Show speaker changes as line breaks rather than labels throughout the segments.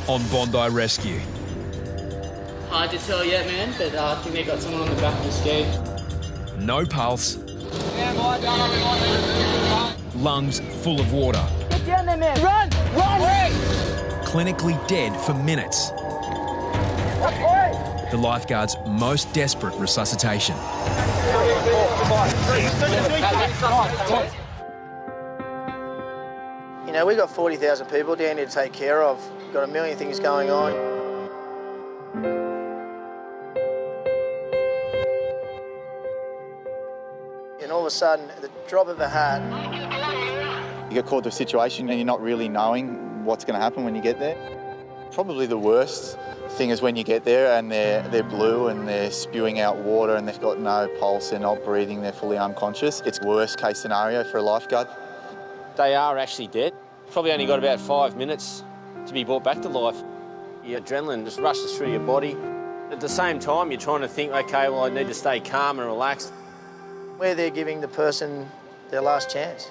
on Bondi Rescue.
Hard to tell yet, man, but I think they got someone on the back of the ski.
No pulse. Lungs full of water.
Get down there, man. Run! Run!
Clinically dead for minutes. The lifeguards' most desperate resuscitation.
You know, we've got 40,000 people down here to take care of. We've got a million things going on. And all of a sudden, at the drop of a hat,
you get caught to a situation and you're not really knowing what's going to happen when you get there. Probably the worst thing is when you get there and they're blue and they're spewing out water and they've got no pulse, they're not breathing, they're fully unconscious. It's worst case scenario for a lifeguard.
They are actually dead. Probably only got about 5 minutes to be brought back to life. Your adrenaline just rushes through your body. At the same time, you're trying to think, OK, well, I need to stay calm and relaxed.
Where they're giving the person their last chance.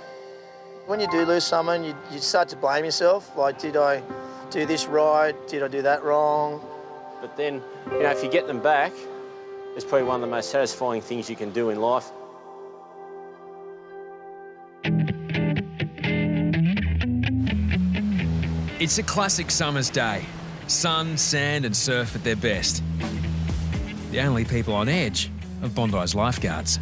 When you do lose someone, you start to blame yourself. Like, did I do this right? Did I do that wrong?
But then, you know, if you get them back, it's probably one of the most satisfying things you can do in life.
It's a classic summer's day. Sun, sand and surf at their best. The only people on edge are Bondi's lifeguards.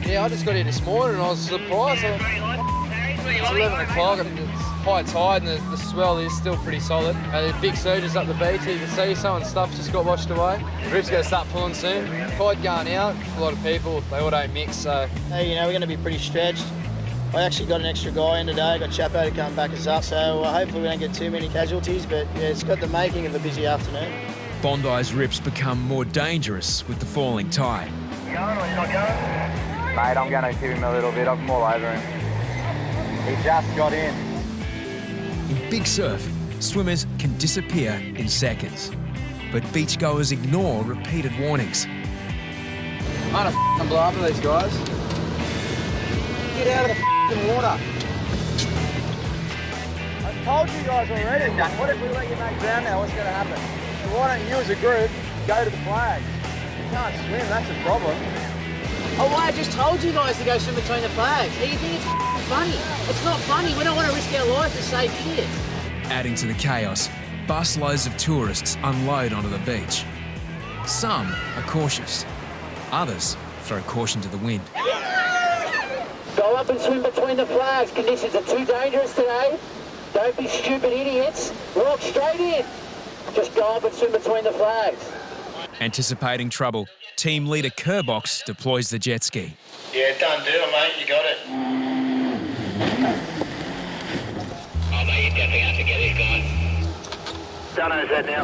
Yeah, I just got here this morning and I was surprised. It's 11 o'clock and it's high tide and the swell is still pretty solid. There's big surges up the beach, you can see some and stuff just got washed away. The rib's going to start pulling soon. Tide going out, a lot of people, they all don't mix, so...
Hey, you know, we're going to be pretty stretched. I actually got an extra guy in today, got Chapo to come back us up, so hopefully we don't get too many casualties, but yeah, it's got the making of a busy afternoon.
Bondi's rips become more dangerous with the falling tide.
Mate, I'm going to give him a little bit. I'm all over him. He just got in.
In big surf, swimmers can disappear in seconds. But beachgoers ignore repeated warnings.
I'm gonna f***ing blow up to these guys. Get out of the f***ing water.
I told you guys already, what if we let you mate drown now, what's going to happen? So why don't you as a group go to the flag? You can't swim, that's a problem.
Oh, well, I just told you guys to go swim between the flags. Do you think it's funny? It's not funny. We don't want to risk our lives to save kids.
Adding to the chaos, busloads of tourists unload onto the beach. Some are cautious. Others throw caution to the wind.
Go up and swim between the flags. Conditions are too dangerous today. Don't be stupid idiots. Walk straight in. Just go up and swim between the flags.
Anticipating trouble, team leader Kerbox deploys the jet ski.
Yeah, done deal, mate. You got it.
Oh, mate, you definitely have to get these guys.
Done as that now.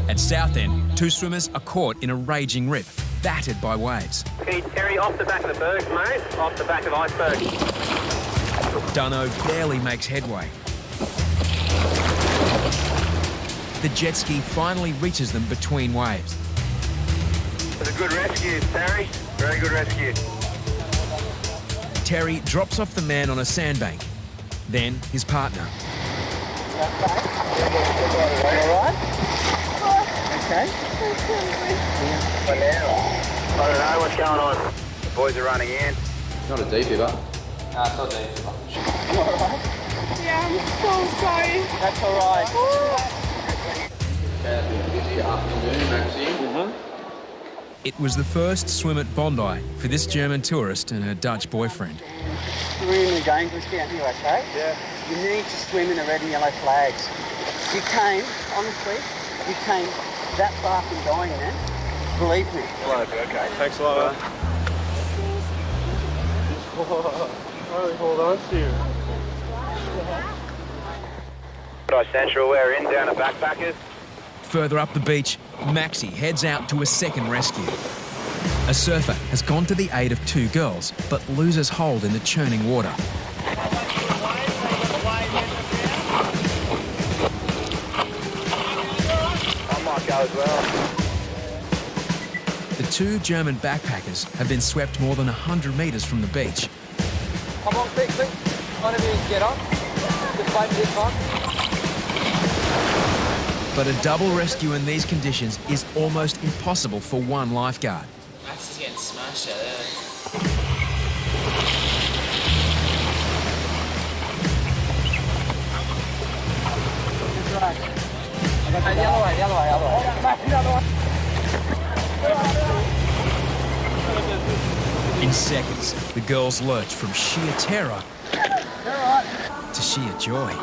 At Southend, two swimmers are caught in a raging rip, battered by waves.
Hey, Terry, off the back of the bergs, mate. Off the back of iceberg.
Deano barely makes headway. The jet ski finally reaches them between waves.
It was a good rescue, Terry. Very good rescue.
Terry drops off the man on a sandbank, then his partner.
All right? Okay.
I don't know what's going on. The boys are running in.
Not a deep river. No, it's not deep river.
You all right?
Yeah, I'm so sorry.
That's all right.
Busy afternoon, Maxi.
It was the first swim at Bondi for this German tourist and her Dutch boyfriend.
You're really dangerous down here, okay? Yeah. You need to swim in the red and yellow flags. You came, honestly, you came that far from dying, man. Believe me.
Okay, thanks a lot.
Really hold on to you.
Bondi Central, we're in down at Backpackers.
Further up the beach, Maxi heads out to a second rescue. A surfer has gone to the aid of two girls, but loses hold in the churning water.
I might go as well.
The two German backpackers have been swept more than 100 metres from the beach.
Come on, quick. One of you get on. Just wait for this one.
But a double rescue in these conditions is almost impossible for one lifeguard.
Max is getting smashed out there.
The other way.
In seconds, the girls lurch from sheer terror to sheer joy.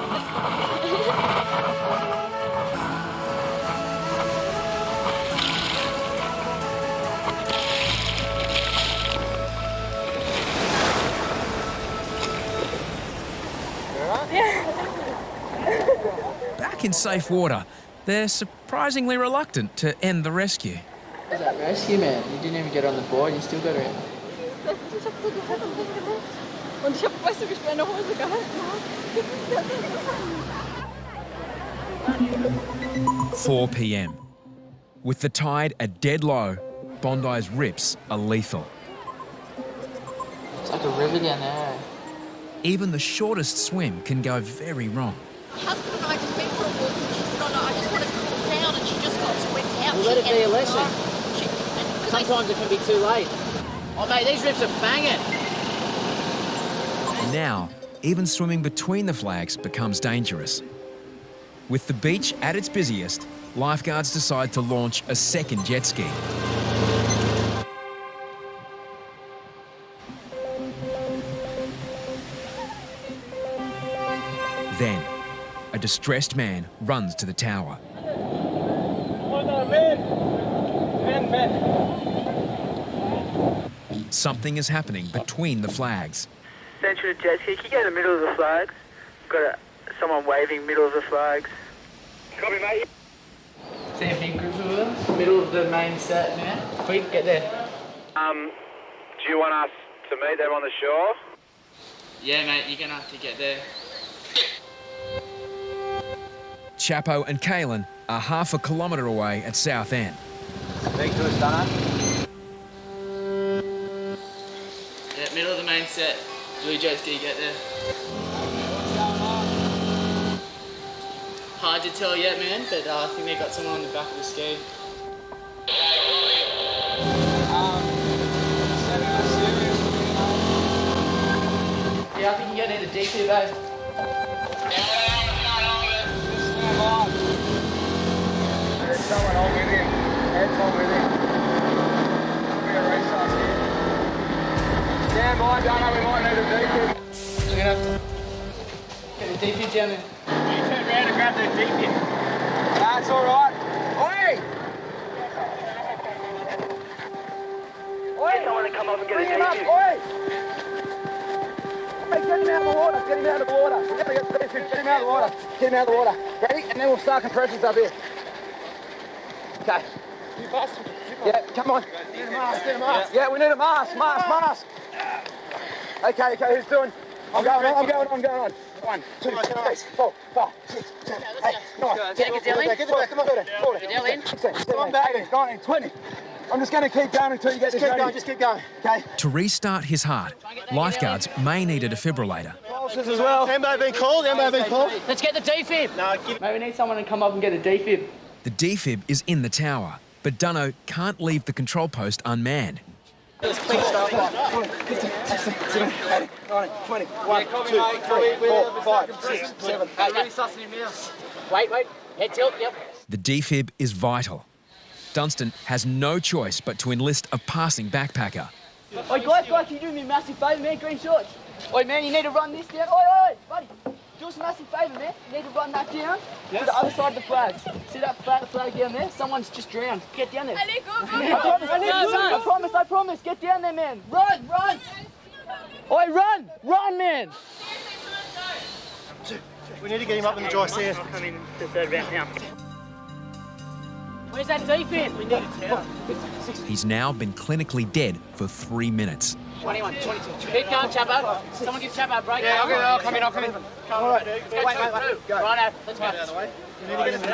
Back in safe water, they're surprisingly reluctant to end the rescue.
How's that rescue, man? You didn't even get on the board, you still got her in.
Und ich weißt du, wie ich meine Hose gehalten habe?
4 p.m. With the tide at dead low, Bondi's rips are lethal.
It's like a river down there.
Even the shortest swim can go very wrong.
Husband and I just went for a walk and she said, oh no, I just want to cool down, and she just got swept out.
Well, let it be a lesson. Sometimes it can be too late. Oh mate, these rips are banging.
Now, even swimming between the flags becomes dangerous. With the beach at its busiest, lifeguards decide to launch a second jet ski. Then, a distressed man runs to the tower. Something is happening between the flags.
Central jet ski, can you go in the middle of the flags? Got someone waving middle of the flags. Copy, mate.
See a big group of them? Middle of the main set, man. Quick, get there.
Do you want us to meet them on the shore?
Yeah, mate, you're gonna have to get there.
Chapo and Kaylin are half a kilometre away at South End.
Speak to us, Deano.
Yeah, middle of the main set. Blue jet ski, get there. Hard to tell yet, man, but I think they got someone on the back of the ski. Yeah, I think you get near the deep here, babe.
There's someone on with him. Head's on with him. We're going to resuscitate here. Stand by, Deano, we might need a defib.
We're gonna have to get a defib down there.
You turn around and grab the defib.
That's all right. Oi!
Get someone to come up and get a
Bring him up,
defib.
oi! Hey, get him out of the water, get him out of the water. We're going to get the defib, get him out of the water. Get him out of the water. Ready? And then we'll start compressions up here. Okay. Yeah, come on. Get a mask, get a mask. Yeah, we need a mask, mask. Okay, who's doing? I'm going on. 1, 2, 3, 4, 5, 6, 7, 8, 9, 10, 11, 12, 13, 14, 15, 16, 17, 18, 19, 20. I'm just going to keep going until you get this ready. Just keep going. Okay.
To restart his heart, lifeguards may need a defibrillator.
Pulses as well. Ambo been called.
Let's get the defib.
Mate, we need someone to come up and get a defib.
The defib is in the tower, but Deano can't leave the control post unmanned.
Let's quick start. 15, 16, 17, 18, 19, 20. 1, 2, 3, 4, 5, 6, 7, 8.
Wait. Head tilt, yep.
The defib is vital. Dunstan has no choice but to enlist a passing backpacker.
Oi, guys, can you do me a massive favour, man? Green shorts. Oi, man, you need to run this down. Oi, buddy. Do us a massive favour, man. You need to run that down to the other side of the flags. See that flag down there? Someone's just drowned. Get down there. I promise. Get down there, man. Run. Oi, run, man.
We need to get him up in the dry sand.
I'm in the third round now.
Where's that defib? We need it down.
He's now been clinically dead for 3 minutes.
21, 22. Keep going, Chapo. Someone give Chapo a break.
Yeah, I'll come in.
All right. Wait. Go. Right, let's go.
You need to get him in the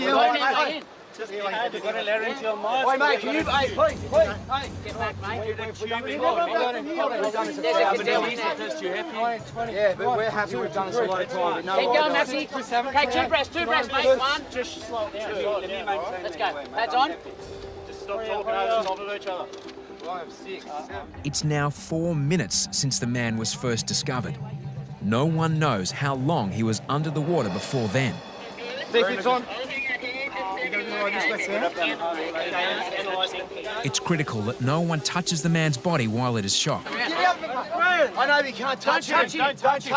dry sand. Oi, mate, can you... Hey, please. Hey.
Get back, mate.
Yeah, but we're happy we've done this a lot of time.
Keep going, Maxi. Okay, two breaths, mate. One, just slow it down. Let's go. Pads on.
Just stop talking over the top of each other.
It's now 4 minutes since the man was first discovered. No one knows how long he was under the water before then. It's critical that no one touches the man's body while it is shocked.
I know, but you can't touch him. Don't touch him.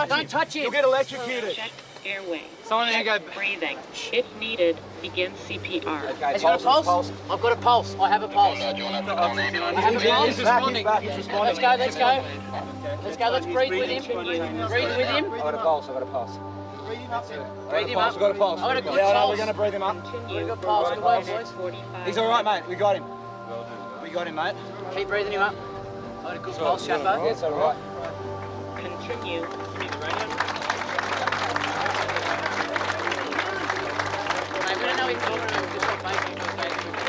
Don't touch him.
You'll get electrocuted.
Check airway.
Someone need to go.
Breathing. If needed, begin CPR.
Okay,
Has he got a pulse? I've got a pulse. I have a pulse. I have a pulse.
He's responding.
Let's go. Let's go. Let's breathe with him. Breathe with him.
I've got a pulse.
Breathe him up.
I've got a pulse.
I've got a good
Yeah,
pulse.
we're going to breathe him up.
We've got pulse. Good work, boys.
He's all right, mate. We got him. We got him, mate.
Keep breathing him up. I've got a good pulse, Chapo.
Yeah, it's all right.
Continue.
We don't know if he's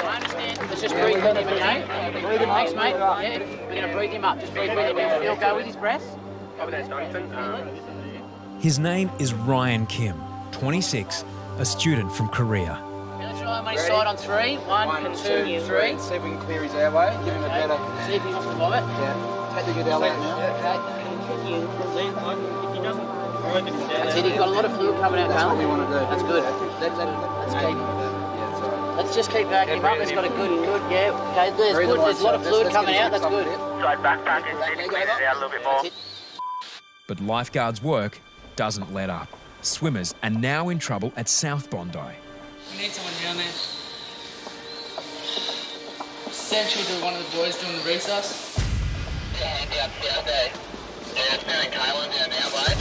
I understand. Let's just breathe with him, okay?
Breathe him up.
Thanks, mate. Yeah, we're going to breathe him up. Just breathe with him. He'll go with his breath.
His name is Ryan Kim, 26, a student from Korea.
Okay, let's try on my side on three. One, two, three.
See if we can clear his airway. Give him a better...
See if he wants to vomit.
Yeah. Take the good L out now.
Continue.
That's it. He's got a lot of fluid coming out,
That's
Carl.
what we want to do.
That's good. Let's just keep backing him up. It's got a good, yeah. Okay, there's good. There's a lot of fluid coming out. That's good.
Try backpack and see if it out a little bit more.
But Lifeguards' work doesn't let up. Swimmers are now in trouble at South Bondi.
We need someone down there. Central to one of the boys doing the resus.
Yeah, it's down in Kalen down now, mate.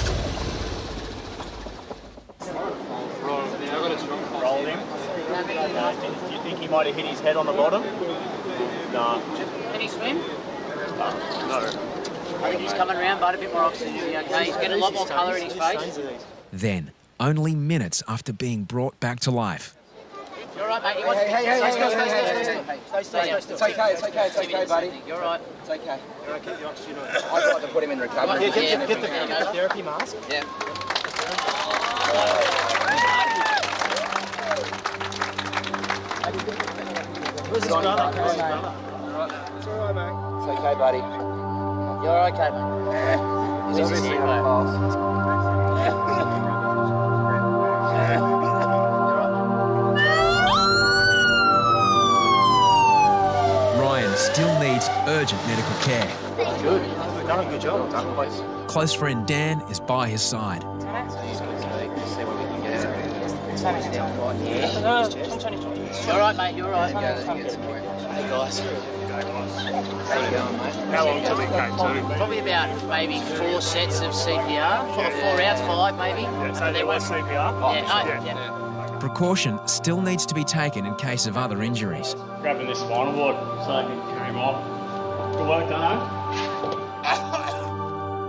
Rolled him. Do you think he might have hit his head on the bottom? No.
Can he swim?
No.
I think he's coming around, but a bit more oxygen. Okay, he's getting a lot more colour in his face.
Then, only minutes after being brought back to life,
You're right, mate.
Hey. It's okay, buddy.
You're right.
It's okay. I'd like to put him in recovery.
Get the
therapy mask. Yeah.
Where's his brother?
It's all right, mate. It's okay, buddy.
You're okay, mate.
He's obviously had a pulse.
Ryan still needs urgent medical care.
Good. We've done a good job. Done, boys.
Close friend Dan is by his side.
You're right, mate. You're right. Hey, guys.
How long till he came to?
Probably about maybe 4 sets of CPR. 4 rounds, 5 maybe.
Yeah, so there was CPR?
Yeah.
Precaution still needs to be taken in case of other injuries.
Grabbing this spinal board so I can carry him off. Good work, Deano.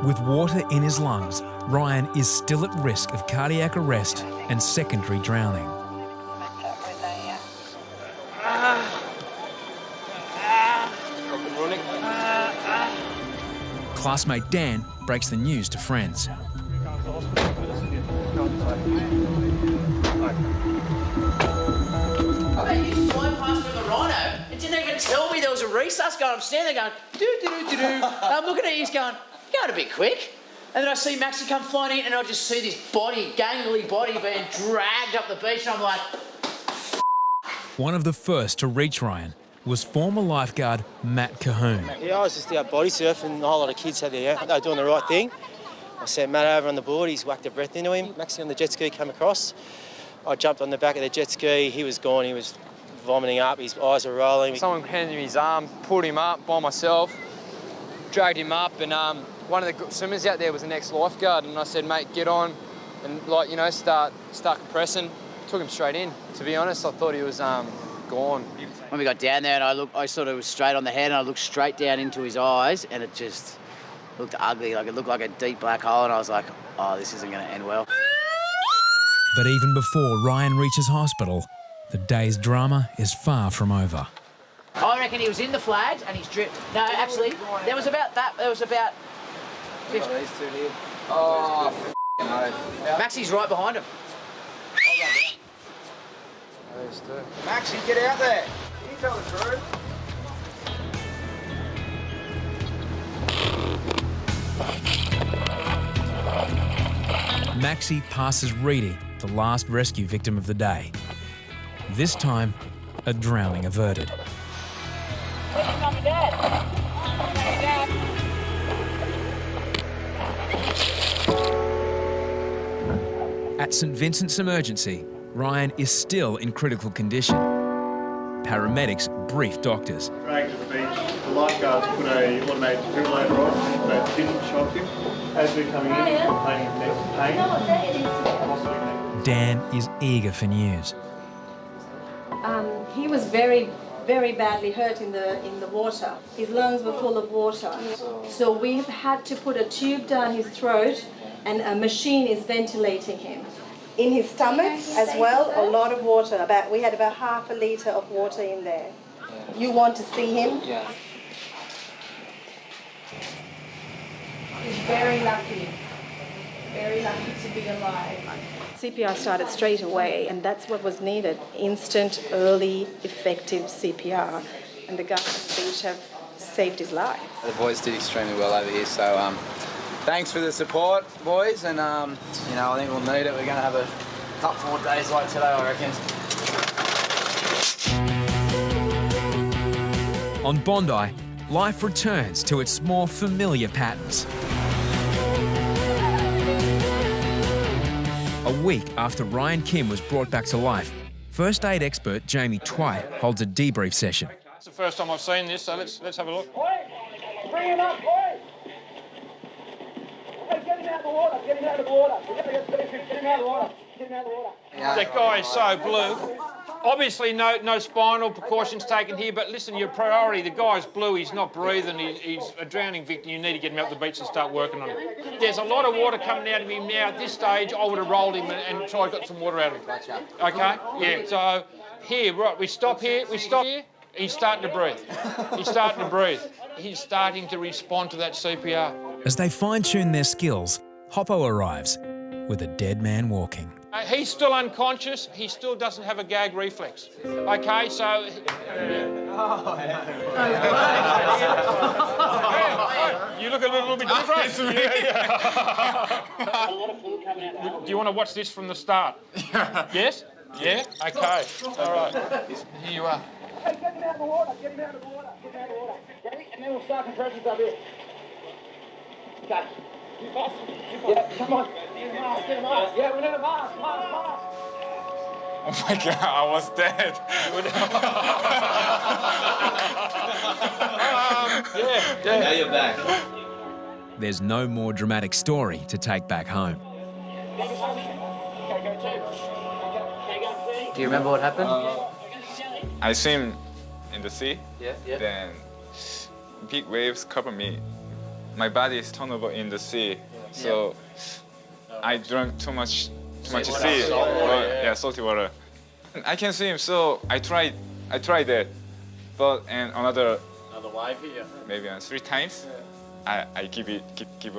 With water in his lungs, Ryan is still at risk of cardiac arrest and secondary drowning. Classmate Dan breaks the news to friends.
Hey, you flew past with a rhino. It didn't even tell me there was a resus going. I'm standing there going, do. I'm looking at you, he's going, you're going a bit quick. And then I see Maxi come flying in and I just see this body, gangly body being dragged up the beach and I'm like...
One of the first to reach Ryan was former lifeguard Matt Cahoon.
Yeah, I was just out body surfing. A whole lot of kids had their, they were doing the right thing. I sent Matt over on the board. He's whacked a breath into him. Maxi on the jet ski came across. I jumped on the back of the jet ski. He was gone. He was vomiting up. His eyes were rolling.
Someone handed me his arm, pulled him up by myself, dragged him up, and one of the swimmers out there was the next lifeguard, and I said, mate, get on and start compressing. Took him straight in. To be honest, I thought he was gone.
When we got down there and I sort of was straight on the head and I looked straight down into his eyes and it just looked ugly, like it looked like a deep black hole, and I was like, oh, this isn't going to end well.
But even before Ryan reaches hospital, The day's drama is far from over.
I reckon he was in the flags and he's dripped. No, actually, there was about that. There was about 50.
These two here. Oh, no.
Maxi's right behind him.
These two. Maxi, get out there. Can you tell the truth?
Maxi passes Reidy, the last rescue victim of the day. This time, a drowning averted. At St Vincent's Emergency, Ryan is still in critical condition. Paramedics brief doctors.
Dragged to the beach. The lifeguards put a automated defibrillator on, but didn't shock him. As we're coming in, he's complaining of neck pain.
Dan is eager for news.
He was very, very badly hurt in the water. His lungs were full of water. So we've had to put a tube down his throat and a machine is ventilating him. In his stomach as well, a lot of water. We had about half a litre of water in there. You want to see him?
Yeah.
He's very lucky to be alive. CPR started straight away, and that's what was needed. Instant, early, effective CPR. And the guys at the beach have saved his life.
The boys did extremely well over here, so thanks for the support, boys, and you know, I think we'll need it. We're going to have a couple more days like today, I reckon.
On Bondi, life returns to its more familiar patterns. A week after Ryan Kim was brought back to life, first aid expert Jamie Twight holds a debrief session.
It's the first time I've seen this, so let's have a look.
Bring him up, boys! Hey, get him out of the water, get him out of the water. Get him out of the water, get him out of the water.
That guy is so blue. Obviously, no spinal precautions taken here, but listen, your priority, the guy's blue, he's not breathing, he's a drowning victim. You need to get him out the beach and start working on him. There's a lot of water coming out of him now. At this stage, I would have rolled him and tried to get some water out of him. Okay? Yeah, so here, right, we stop here, he's starting to breathe. He's starting to breathe. He's starting to respond to that CPR.
As they fine-tune their skills, Hoppo arrives with a dead man walking.
He's still unconscious. He still doesn't have a gag reflex. Okay, so... You look a little bit different. Do you want to watch this from the start? Yes? Yeah? Okay. All right. Here you are.
Hey, get him out of the water, get him out of the water, get him out of the water. Ready? And then we'll start compressions up here. Okay. Yeah, come on. Get a mask, get a mask. Yeah, we need a mask, mask.
Oh my God, I was dead.
Yeah.
Now you're back.
There's no more dramatic story to take back home.
Do you remember what happened?
I swim in the sea.
Yeah.
Then big waves cover me. My body is turned over in the sea, so I drank too much sea. Salty water. I can swim, so I tried that, but and another
wave here.
Maybe 3 times. I give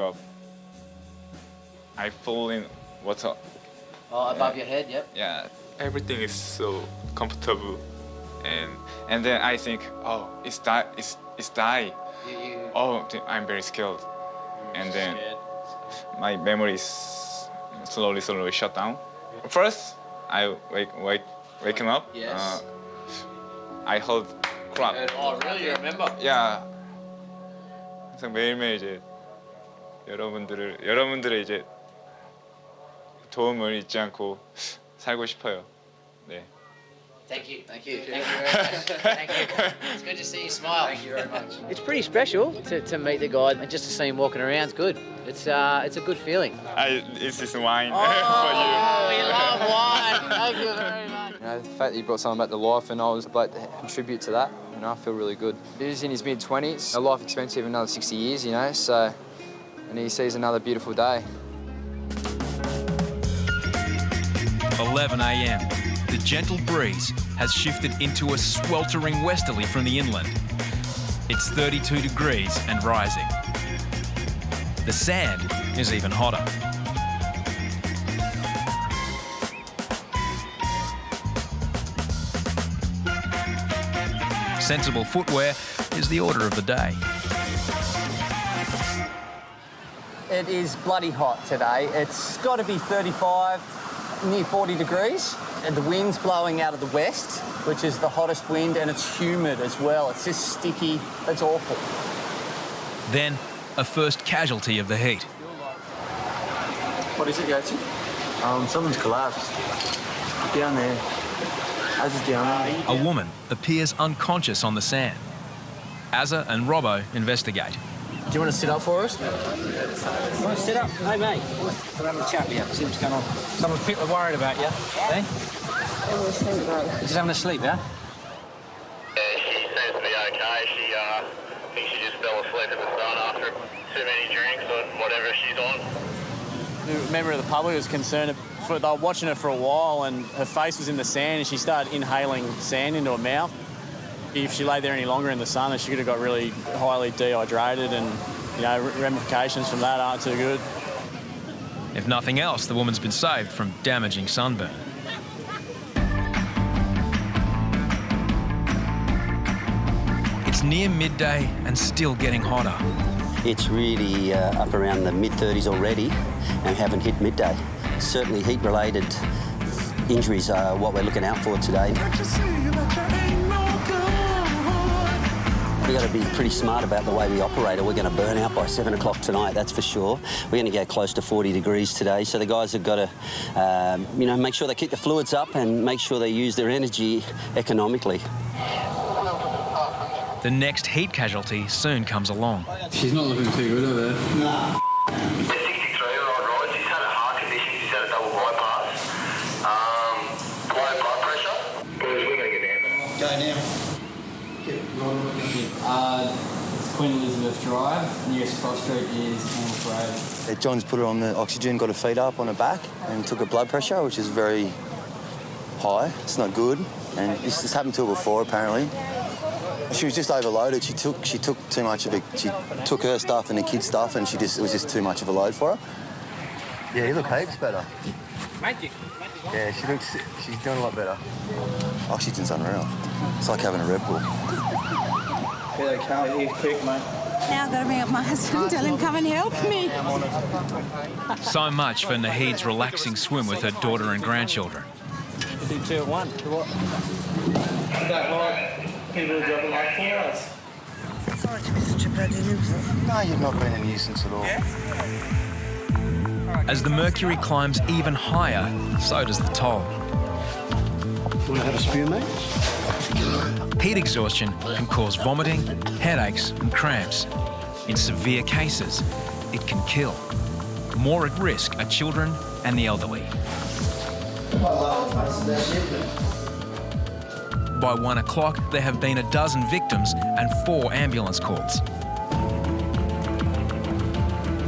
up. I fall in water.
Oh, above your head, yep.
Yeah, everything is so comfortable, and then I think, oh, it's die. Oh, I'm very scared. And then my memory is slowly shut down. First, I waking up.
Yes.
I heard crap.
Oh, really? You remember?
Yeah. 항상 매일매일 이제 여러분들의 이제 도움을 잊지 않고 살고 싶어요. 네.
Thank you very much. Thank you. It's good to see you smile.
Thank you very much.
It's pretty special to meet the guy and just to see him walking around. It's good. It's a good feeling.
It's this wine
for you. We love wine. Thank you very much.
You know, the fact that you brought someone back to life and I was able to contribute to that, you know, I feel really good. He's in his mid-20s, a life expectancy of another 60 years, you know, so, and he sees another beautiful day.
11 a.m. The gentle breeze has shifted into a sweltering westerly from the inland. It's 32 degrees and rising. The sand is even hotter. Sensible footwear is the order of the day.
It is bloody hot today. It's got to be 35, near 40 degrees, and the wind's blowing out of the west, which is the hottest wind, and it's humid as well. It's just sticky. It's awful.
Then, a first casualty of the heat.
What is it, Yatesy?
Someone's collapsed. Down there. As is Deano.
A woman appears unconscious on the sand. Azza and Robbo investigate.
Do you want to sit up for us?
Want to sit up? Hey, mate. We're having a chat with you. See what's going on. Someone's people worried about you. Eh? Just having a sleep, yeah?
Yeah, she seems to be okay. I think she just fell asleep in the sun after too many drinks or whatever she's on.
The member of the public was concerned. They were watching her for a while and her face was in the sand and she started inhaling sand into her mouth. If she lay there any longer in the sun, then she could have got really highly dehydrated and, you know, ramifications from that aren't too good.
If nothing else, the woman's been saved from damaging sunburn. It's near midday and still getting hotter.
It's really up around the mid-30s already and haven't hit midday. Certainly heat-related injuries are what we're looking out for today. We've got to be pretty smart about the way we operate or we're going to burn out by 7 o'clock tonight, that's for sure. We're going to get close to 40 degrees today, so the guys have got to, you know, make sure they keep the fluids up and make sure they use their energy economically.
The next heat casualty soon comes along.
She's not looking too good over there. Nah.
63-year-old Rod, she's had a heart condition, she's had a double bypass. Low blood pressure. Boys, we're going to get down.
Go now. Queen Elizabeth Drive, nearest cross street is North Road.
John's put her on the oxygen, got her feet up on her back and took her blood pressure, which is very high. It's not good. And this happened to her before, apparently. She was just overloaded. She took too much of it. She took her stuff and the kids' stuff, and it was just too much of a load for her. Yeah, you look heaps better.
Magic.
Yeah, she's doing a lot better. Oxygen's unreal. It's like having a Red Bull.
Yeah, they can't. He's quick, mate.
Now I've got to bring up my husband, tell him come and help me.
So much for Nahid's relaxing swim with her daughter and grandchildren.
You do 2 at 1. You don't like people who drop it like 4 hours.
Sorry to be such a bloody nuisance.
No, you've not been a nuisance at all.
As the mercury climbs even higher, so does the toll.
Want to have a spew, mate?
Heat exhaustion can cause vomiting, headaches and cramps. In severe cases, it can kill. More at risk are children and the elderly. By 1 o'clock, there have been a dozen victims and 4 ambulance calls.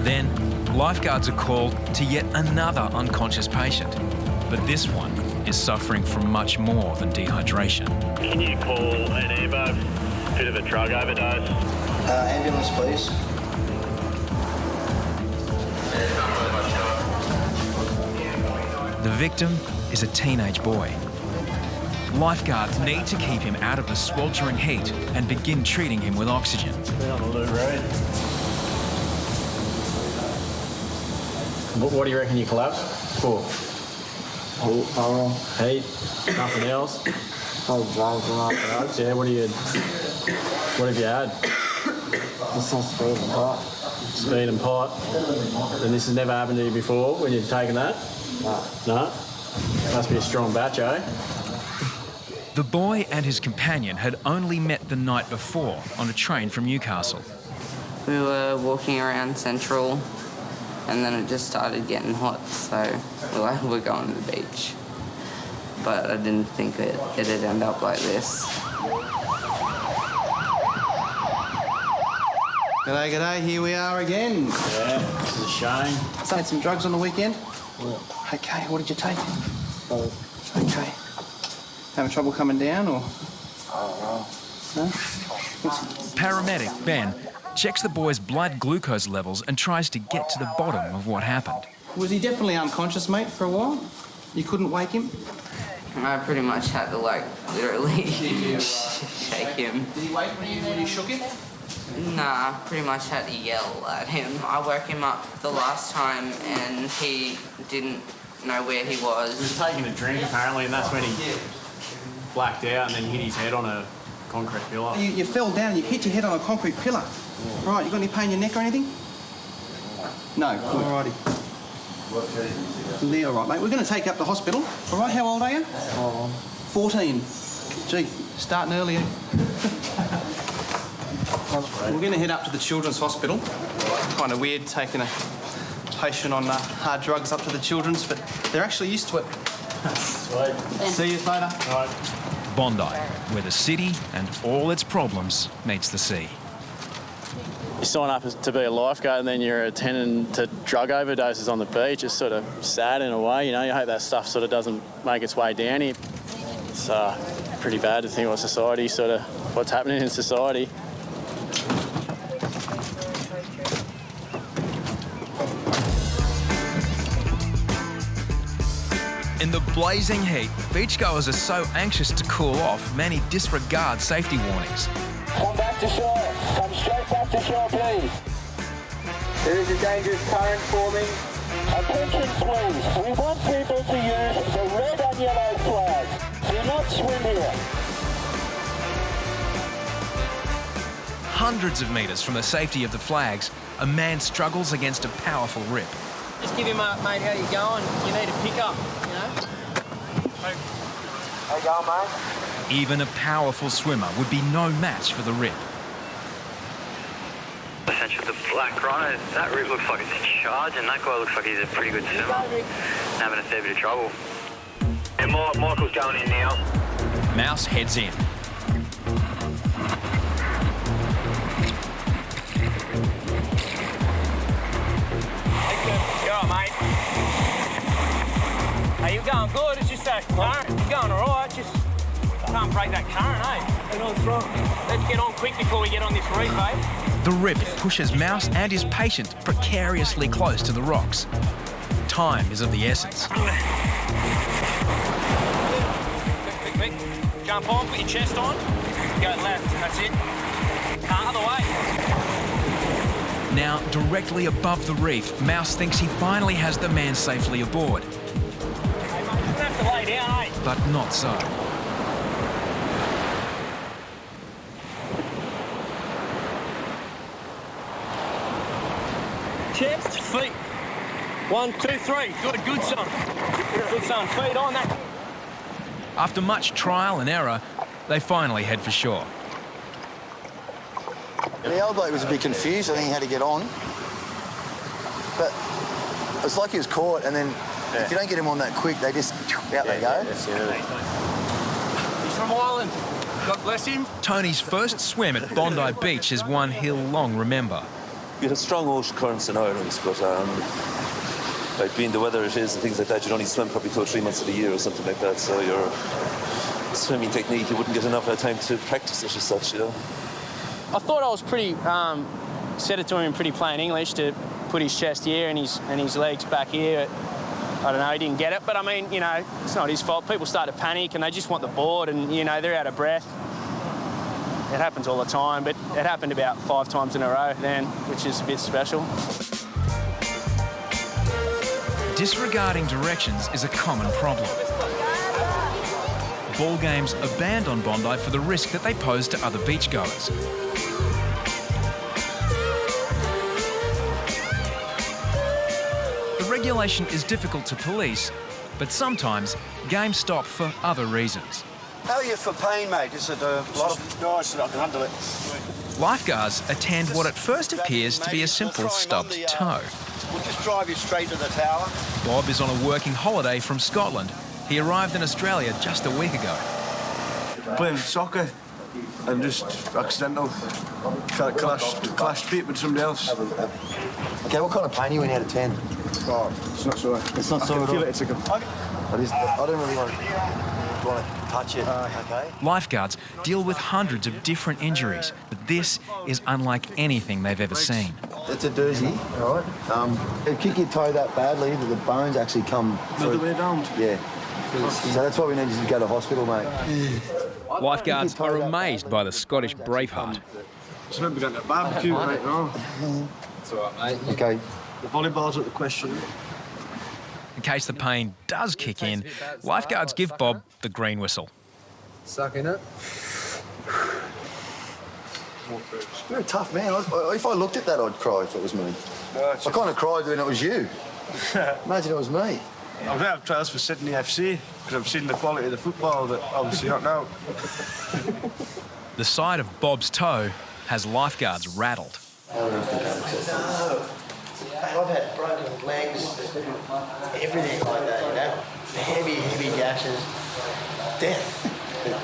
Then, lifeguards are called to yet another unconscious patient. But this one is suffering from much more than dehydration.
Can you call an ambo? Bit of a drug overdose.
Ambulance, please.
The victim is a teenage boy. Lifeguards need to keep him out of the sweltering heat and begin treating him with oxygen.
What do you reckon you collapsed for? Heat, nothing else? Yeah, what have you had?
Just some speed and pot.
Speed and pot. And this has never happened to you before when you've taken that? No? Must be a strong batch, eh?
The boy and his companion had only met the night before on a train from Newcastle.
We were walking around Central and then it just started getting hot, so we're going to the beach. But I didn't think it'd end up like this.
G'day, g'day, here we are again.
Yeah, this is a shame.
So, had some drugs on the weekend? Yeah. Okay, what did you take? Okay.
Having trouble coming down, or?
Oh,
no.
Paramedic Ben checks the boy's blood glucose levels and tries to get to the bottom of what happened.
Was he definitely unconscious, mate, for a while? You couldn't wake him?
I pretty much had to, like, literally shake him.
Did he wake when you shook him?
Nah, pretty much had to yell at him. I woke him up the last time and he didn't know where he was.
He was taking a drink apparently, and that's when he blacked out and then hit his head on a concrete pillar.
You fell down and you hit your head on a concrete pillar. Yeah. Right, you got any pain in your neck or anything? No, alrighty. You're all right, mate. We're going to take you up to hospital. All right, how old are you? 14. Gee, starting early. We're going to head up to the Children's Hospital. Kind of weird taking a patient on hard drugs up to the Children's, but they're actually used to it. Sweet. See you later. All right.
Bondi, where the city and all its problems meets the sea.
You sign up to be a lifeguard and then you're attending to drug overdoses on the beach. It's sort of sad in a way, you know. You hope that stuff sort of doesn't make its way down here. It's pretty bad to think what's happening in society.
In the blazing heat, beachgoers are so anxious to cool off, many disregard safety warnings.
Come back to shore. Come straight back to shore, please. There is a dangerous current forming. Attention, please. We want people to use the red and yellow flag. Do not swim here.
Hundreds of metres from the safety of the flags, a man struggles against a powerful rip.
Just give him a, mate, how you going? You need a pickup, you know?
How you going, mate?
Even a powerful swimmer would be no match for the rip.
Essentially, the black rhino, that rip looks like it's in charge, and that guy looks like he's a pretty good swimmer. Having a fair bit of trouble.
And Michael's going in now.
Mouse heads in.
You alright, mate? Hey, you're going good. It's just that current. You're going all right. Just can't break that current, eh? I know what's wrong. Let's get on quick before we get on this reef, eh?
The rip pushes Mouse and his patient precariously close to the rocks. Time is of the essence.
Quick. Jump on, put your chest on. Go left, that's it. Other way.
Now, directly above the reef, Mouse thinks he finally has the man safely aboard.
Hey, mate, you shouldn't have to lay down, eh?
But not so.
Chest, feet. 1, 2, 3. Good son. Good son. Feet on that.
After much trial and error, they finally head for shore.
The old bloke was a bit confused. I think he had to get on. But it's like he was caught, and then if you don't get him on that quick, they just out they go.
He's from Ireland. God bless him.
Tony's first swim at Bondi Beach is one he'll long remember.
You have strong ocean currents in Ireland, but like being the weather it is and things like that, you'd only swim probably 2 or 3 months of the year or something like that. So your swimming technique, you wouldn't get enough time to practice it as such, you know.
I thought I was pretty, said it to him in pretty plain English to put his chest here and his legs back here. I don't know, he didn't get it, but I mean, you know, it's not his fault. People start to panic and they just want the board and, you know, they're out of breath. It happens all the time, but it happened about 5 times in a row then, which is a bit special.
Disregarding directions is a common problem. Ball games are banned on Bondi for the risk that they pose to other beachgoers. The regulation is difficult to police, but sometimes games stop for other reasons.
How are you for pain, mate? Is it a lot of... No, I can handle it.
Lifeguards attend what at first appears to be a simple stubbed toe.
We'll just drive you straight to the tower.
Bob is on a working holiday from Scotland. He arrived in Australia just a week ago.
Playing soccer and just accidental clashed feet with somebody else.
Okay, what kind of pain are you in out of 10?
Oh, it's not so.
It's not so
I
at
can feel
all.
it. It's like a...
I don't really want want to touch it, okay?
Lifeguards deal with hundreds of different injuries, but this is unlike anything they've ever seen.
It's a doozy, all right? It'll kick your toe that badly that the bones actually come through.
The way down?
Yeah. So that's why we need you to go to hospital, mate.
Lifeguards are amazed by the Scottish braveheart.
Just remember going to a barbecue right now.
It's all right, mate.
Okay.
The volleyball's at the question.
In case the pain does kick in, lifeguards give Bob the green whistle.
Sucking it.
You're a tough man. If I looked at that, I'd cry if it was me.
No,
I kind of cried when it was you. Imagine it was me.
I'm going to have trials for Sydney FC because I've seen the quality of the football that obviously not now.
The sight of Bob's toe has lifeguards rattled.
I've had broken legs, everything like that, you know? Heavy gashes. Death.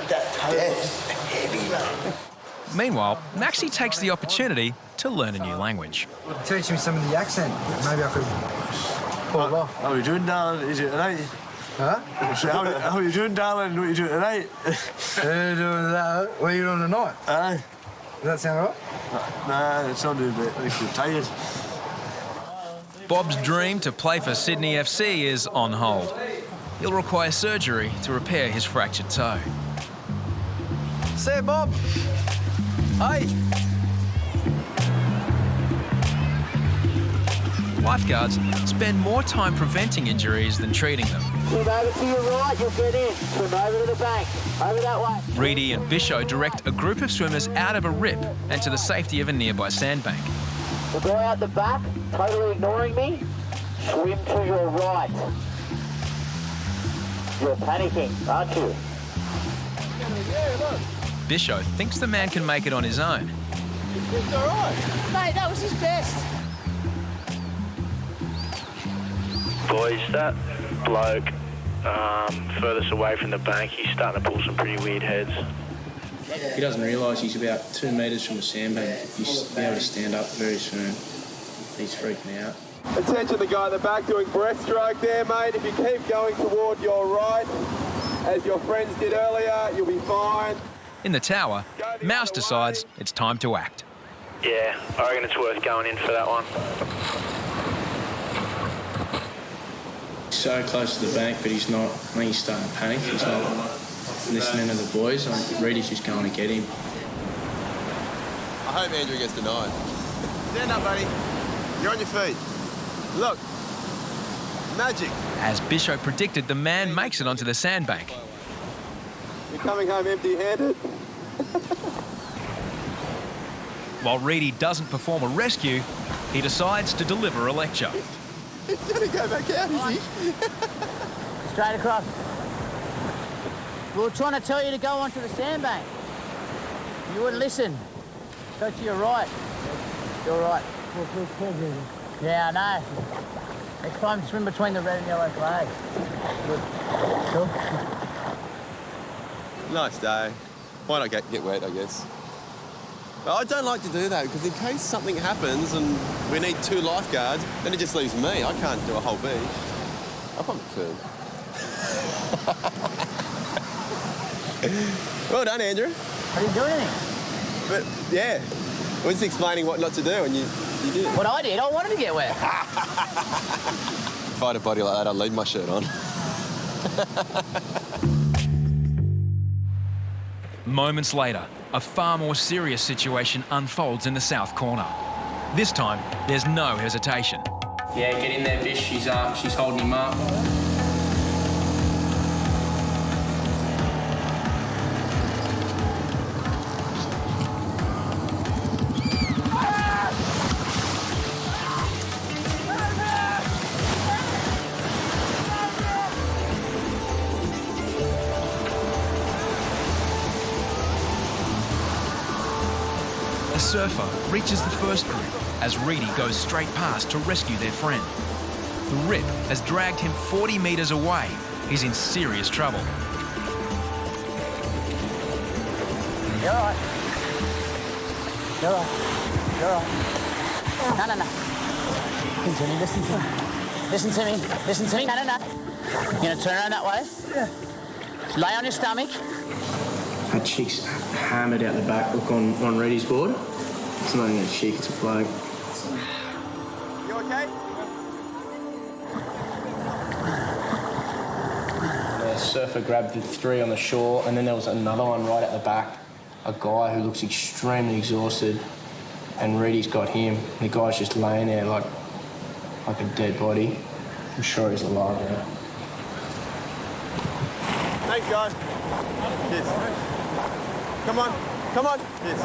That toe was heavy, man.
Meanwhile, Maxi takes the opportunity to learn a new language.
Teach me some of the accent. Maybe I could pull it off.
How are you doing, darling? Is it tonight?
Huh?
How are you doing, darling? What are you doing tonight?
What are you doing tonight?
Aye.
Does that sound right?
Nah, it's not doing a bit. I'm tired.
Bob's dream to play for Sydney FC is on hold. He'll require surgery to repair his fractured toe.
Say, Bob. Hey.
Lifeguards spend more time preventing injuries than treating them.
Swim over to your right, you'll get in. Swim over to the bank. Over that way.
Reidy and Bisho direct a group of swimmers out of a rip and to the safety of a nearby sandbank.
The guy out the back, totally ignoring me, swim to your right. You're panicking, aren't you?
Bisho thinks the man can make it on his own.
It's all right. Mate, that was his best.
Boys, that bloke furthest away from the bank, he's starting to pull some pretty weird heads.
He doesn't realise he's about 2 metres from the sandbank. He's be able to stand up very soon. He's freaking out.
Attention, the guy at the back doing breaststroke there, mate. If you keep going toward your right, as your friends did earlier, you'll be fine.
In the tower, Mouse decides it's time to act.
Yeah, I reckon it's worth going in for that one.
So close to the bank, but he's not. I think he's starting to panic. He's not listening to the boys. Reidy's just going to get him.
I hope Andrew gets denied. Stand up, buddy. You're on your feet. Look. Magic.
As Bisho predicted, the man makes it onto the sandbank.
You're coming home empty-handed?
While Reidy doesn't perform a rescue, he decides to deliver a lecture.
He's going to go back out, is he?
Straight across. We were trying to tell you to go onto the sandbank. You wouldn't listen. Go to your right. You're right. Yeah, I know. Next time, swim between the red and yellow flags. Good. Cool.
Nice day. Why not get wet, I guess? But I don't like to do that because in case something happens and we need 2 lifeguards, then it just leaves me. I can't do a whole beach. I probably could. Well done, Andrew.
I didn't do anything.
But, yeah, I was explaining what not to do and you did.
What I did, I wanted to get wet.
If I had a body like that, I'd leave my shirt on.
Moments later, a far more serious situation unfolds in the south corner. This time, there's no hesitation.
Yeah, get in there, Bish. She's holding him up.
A surfer reaches the first group as Reidy goes straight past to rescue their friend. The rip has dragged him 40 metres away. He's in serious trouble.
You're all right. You're all right. You're all right. No. Continue, listen to me. Listen to me. Listen to me. No. You're going to turn around that way? Yeah. Lay on your stomach.
Her cheek's hammered out the back. Look on Reidy's board. It's not even a cheek, it's a bloke.
You okay?
The surfer grabbed the 3 on the shore, and then there was another one right at the back. A guy who looks extremely exhausted, and Reidy's got him. The guy's just laying there like a dead body. I'm sure he's alive now.
Thanks, guys. Yes. Come on. Yes.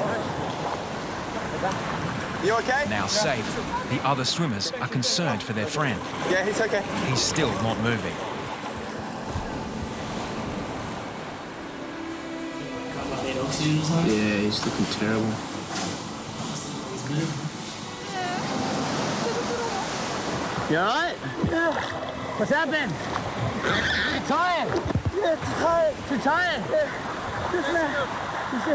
You okay?
Now safe, the other swimmers are concerned for their friend.
Yeah, he's okay.
He's still not moving.
Yeah, he's looking terrible.
You alright?
Yeah.
What's happened? You tired?
Yeah, too tired.
Too tired?
Yeah. Just now.
It's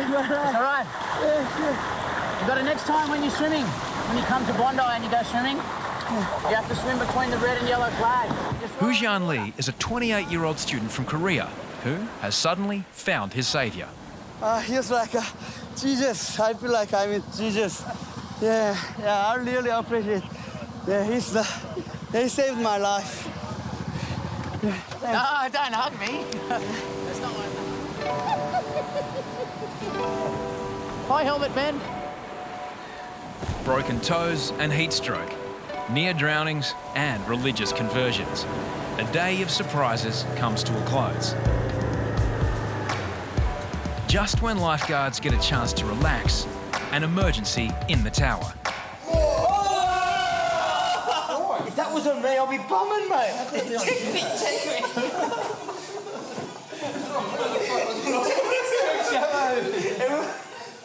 alright?
Yeah.
You got it next time when you're swimming. When you come to Bondi and you go swimming, you have to swim between the red and yellow flag.
Hujan Lee is a 28-year-old student from Korea who has suddenly found his saviour.
He's like Jesus. I feel like I'm with Jesus. Yeah, I really appreciate it. Yeah, he saved my life. Yeah,
no, don't hug me. That's not like that. Hi, helmet man.
Broken toes and heat stroke, near drownings and religious conversions. A day of surprises comes to a close. Just when lifeguards get a chance to relax, an emergency in the tower.
If that was on me, I'll be bumming, mate.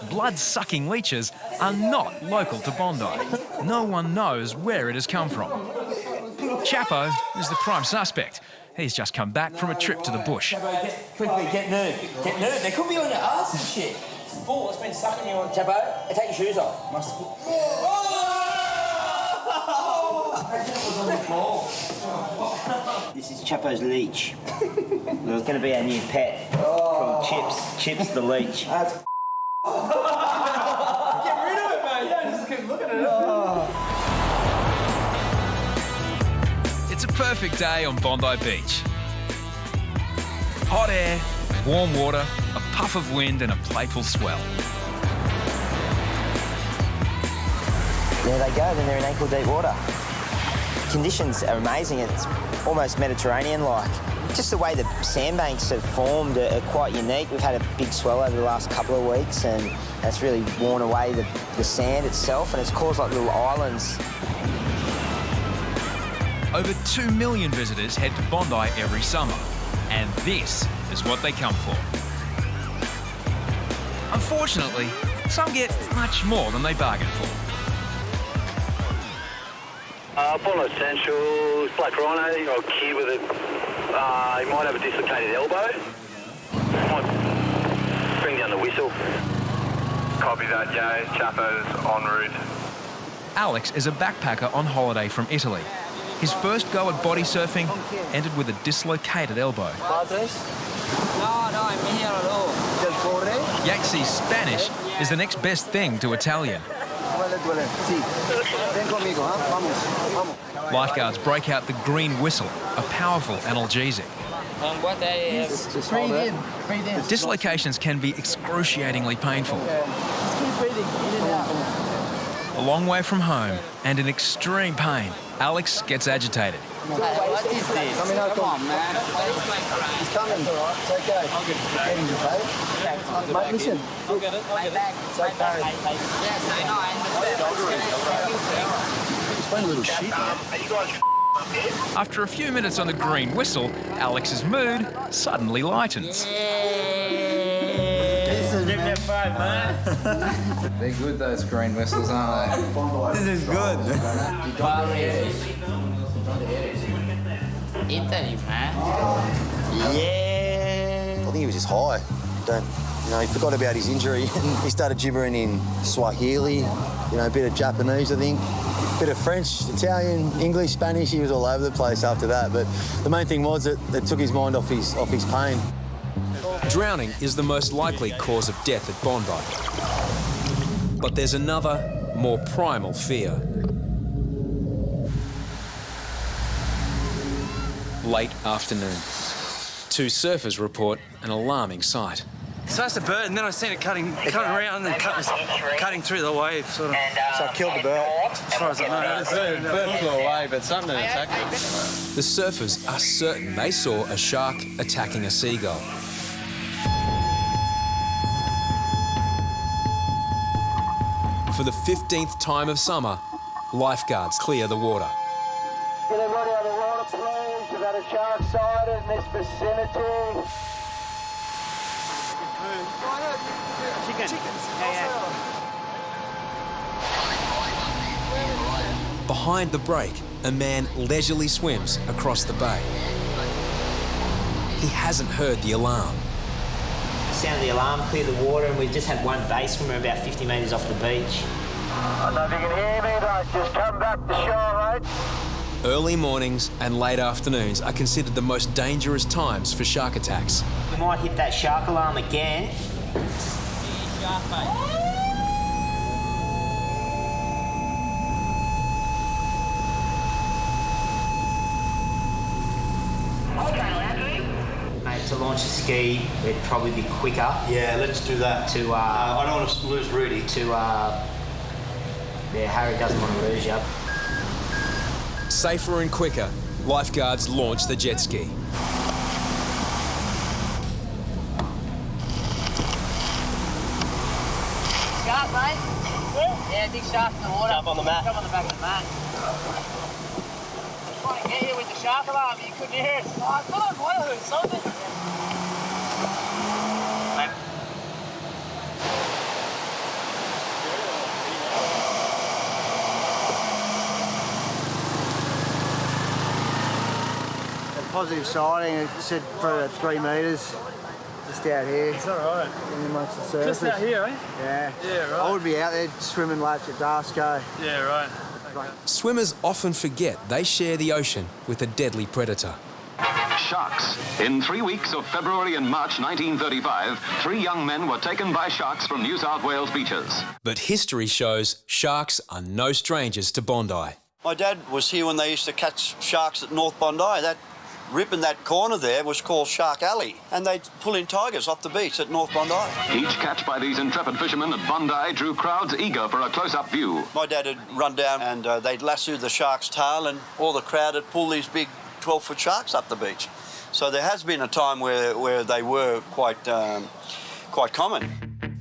Blood-sucking leeches are not local to Bondi. No one knows where it has come from. Chapo is the prime suspect. He's just come back from a trip to the bush.
Quickly, get nude. Get nude. They could be on your ass and shit. It's full. It's been sucking you on. Chapo, take your shoes off. This is Chapo's leech. It's going to be our new pet called Chips the leech.
Get rid of it, mate. Don't just keep looking at it.
It's a perfect day on Bondi Beach. Hot air, warm water, a puff of wind and a playful swell.
There they go, then they're in ankle-deep water. Conditions are amazing. It's almost Mediterranean-like. Just the way the sandbanks have formed are quite unique. We've had a big swell over the last couple of weeks and that's really worn away the sand itself and it's caused like little islands.
Over 2 million visitors head to Bondi every summer, and this is what they come for. Unfortunately, some get much more than they bargained for.
Bondi Central, Black Rhino, a kid with a, he might have a dislocated elbow. Might bring down the whistle. Copy that, Jay. Chapo's en route.
Alex is a backpacker on holiday from Italy. His first go at body surfing ended with a dislocated elbow. Yaxi's Spanish is the next best thing to Italian. Lifeguards break out the green whistle, a powerful analgesic.
Breathe in. Breathe in.
Dislocations can be excruciatingly painful.
Just keep breathing. In and out.
A long way from home and in extreme pain, Alex gets agitated.
What is this? Come on, man.
He's coming. It's all right. It's okay. I'll get him, okay? Mate, listen.
I'll get it.
It's okay.
Yes, I know. I understand.
It's been a little shit, man.
After a few minutes on the green whistle, Alex's mood suddenly lightens.
This is different five, man.
They're good, those green whistles, aren't they?
This is good.
Italy, man.
Yeah.
I think he was just high. He forgot about his injury and he started gibbering in Swahili, a bit of Japanese, I think, a bit of French, Italian, English, Spanish. He was all over the place after that. But the main thing was that it took his mind off his pain.
Drowning is the most likely cause of death at Bondi. But there's another, more primal fear. Late afternoon. Two surfers report an alarming sight.
So that's a bird, and then I seen it cutting around and cutting through the wave, sort of.
So I killed the bird.
As far as I know,
the bird flew away, but something attacked it.
The surfers are certain they saw a shark attacking a seagull. For the 15th time of summer, lifeguards clear the water.
Get everybody out of the water, please. We've had a shark sighted in this vicinity.
Chickens.
Behind the break, a man leisurely swims across the bay. He hasn't heard the alarm.
Sounded the alarm, clear the water, and we've just had one bay swimmer about 50 metres off the beach.
I don't know if you can hear me, but just come back to shore, mate.
Early mornings and late afternoons are considered the most dangerous times for shark attacks.
We might hit that shark alarm again. Mate, to launch a ski, it'd probably be quicker.
Yeah, let's do that.
To
I don't want to lose Reidy.
Harry doesn't want to lose you.
Safer and quicker, lifeguards launch the jet ski.
Shark, mate? Yeah, big shark in the water.
Jump on the mat.
Jump on the back of the mat. Trying to get you with the shark alarm, you couldn't hear it. Oh, I thought I might have heard something.
Positive sighting, it said probably about 3 metres, just out here.
Is that right?
In amongst the surface.
Just out here, eh?
Yeah.
Yeah, right.
I would be out there swimming laps at Darsko.
Yeah, right.
Swimmers often forget they share the ocean with a deadly predator.
Sharks. In 3 weeks of February and March 1935, 3 young men were taken by sharks from New South Wales beaches.
But history shows sharks are no strangers to Bondi.
My dad was here when they used to catch sharks at North Bondi. That rip in that corner there was called Shark Alley, and they'd pull in tigers off the beach at North Bondi.
Each catch by these intrepid fishermen at Bondi drew crowds eager for a close-up view.
My dad would run down and they'd lasso the shark's tail, and all the crowd would pull these big 12-foot sharks up the beach. So there has been a time where they were quite common.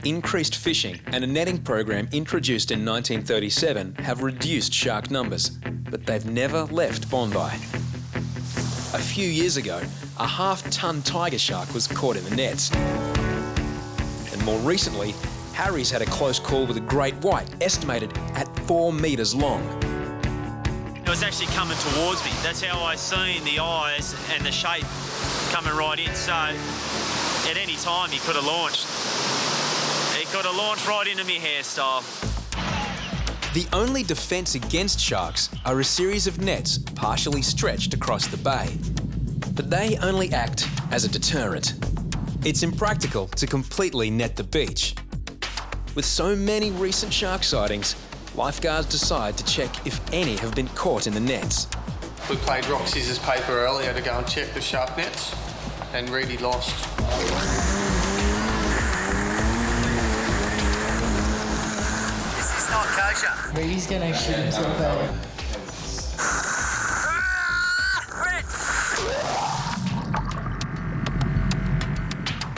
Increased fishing and a netting program introduced in 1937 have reduced shark numbers, but they've never left Bondi. A few years ago, a half-ton tiger shark was caught in the nets. And more recently, Harry's had a close call with a great white, estimated at 4 metres long.
It was actually coming towards me. That's how I seen the eyes and the shape coming right in. So at any time he could have launched. He could have launched right into me hairstyle.
The only defence against sharks are a series of nets partially stretched across the bay. But they only act as a deterrent. It's impractical to completely net the beach. With so many recent shark sightings, lifeguards decide to check if any have been caught in the nets.
We played rock, scissors, paper earlier to go and check the shark nets, and Reidy lost.
It's not kosher.
Reidy's gonna shoot himself out.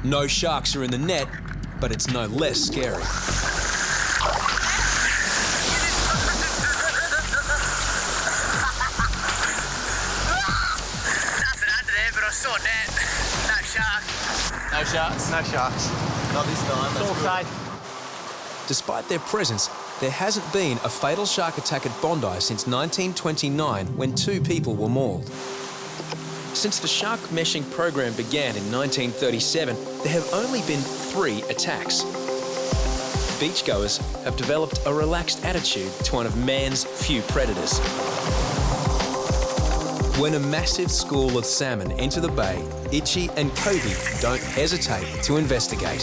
No sharks are in the net, but it's no less scary.
Nothing under there, but I saw a net. No shark.
No sharks?
No sharks. Not this time.
It's all safe.
Despite their presence, there hasn't been a fatal shark attack at Bondi since 1929, when 2 people were mauled. Since the shark meshing program began in 1937, there have only been 3 attacks. Beachgoers have developed a relaxed attitude to one of man's few predators. When a massive school of salmon enter the bay, Itchy and Kobe don't hesitate to investigate.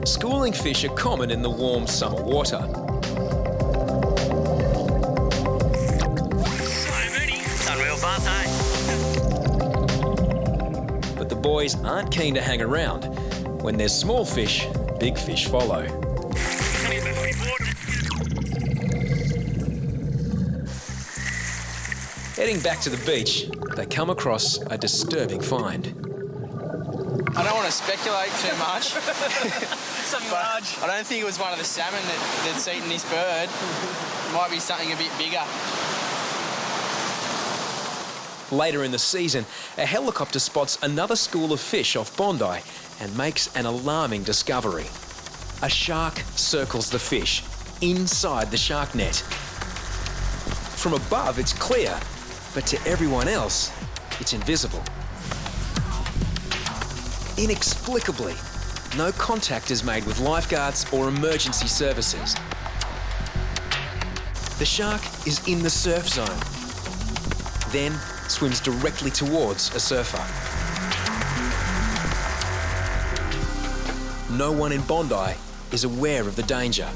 Schooling fish are common in the warm summer water. But the boys aren't keen to hang around. When there's small fish, big fish follow. Heading back to the beach, they come across a disturbing find.
I don't want to speculate too much.
Something large.
I don't think it was one of the salmon that's eaten this bird. It might be something a bit bigger.
Later in the season, a helicopter spots another school of fish off Bondi and makes an alarming discovery. A shark circles the fish inside the shark net. From above, it's clear, but to everyone else, it's invisible. Inexplicably, no contact is made with lifeguards or emergency services. The shark is in the surf zone, then swims directly towards a surfer. No one in Bondi is aware of the danger.